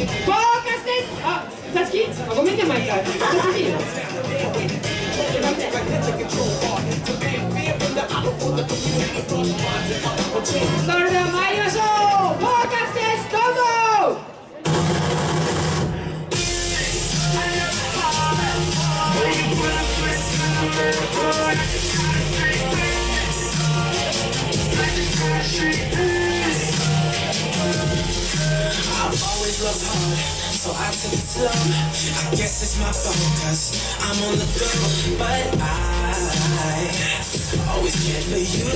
フォーカスです。あ、たつき、ごめんね毎回。たつき。それでは参りましょう。フォーカスです。どうぞ。I've always loved hard, so I took it slow. I guess it's my fault, cause I'm on the go. But I always cared for you.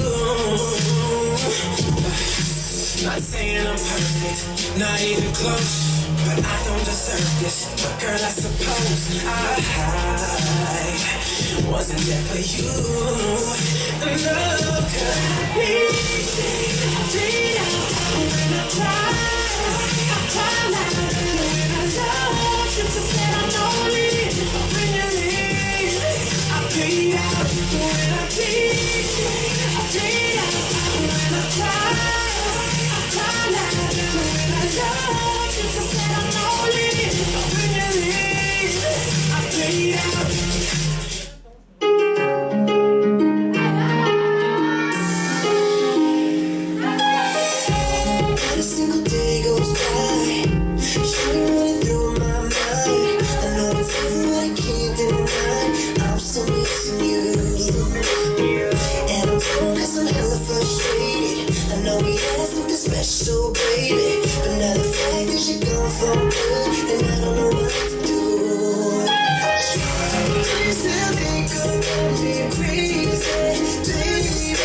Not saying I'm perfect, not even close. But I don't deserve this, but girl, I suppose I wasn't there for you. The love could be straight out when I try. I try not to do it. I love you, so that I'm lonely. When you leave, I bleed out when I bleed. I bleed out when I try. I try not to do it. I love you, so that I'm lonely. When you leave, I bleed out. Special, baby, but now the fact that you're gone for good, and I don't know what to do. You still think about me crazy, baby.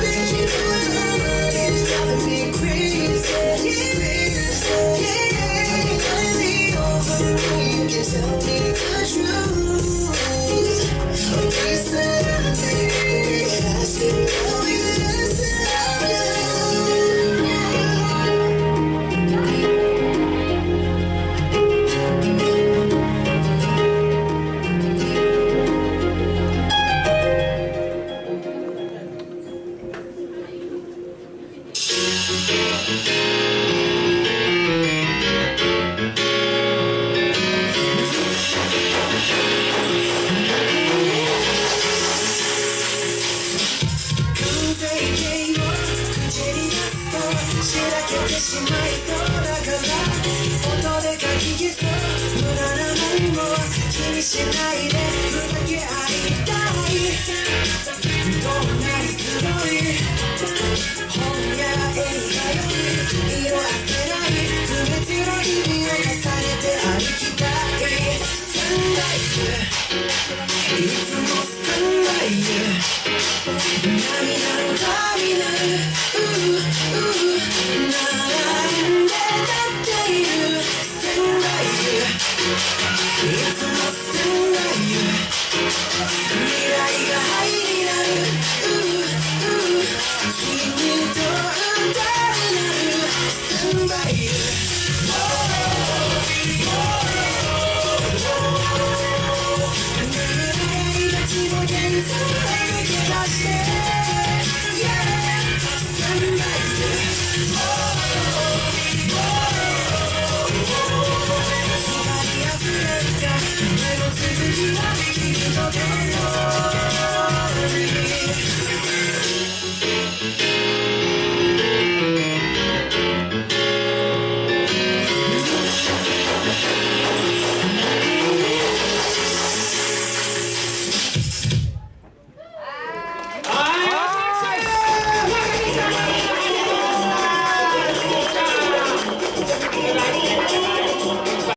Baby, it's driving me crazy, yeah. Let me over me, you can tell me the truth. Oh, please tell me, I still love you. Somebody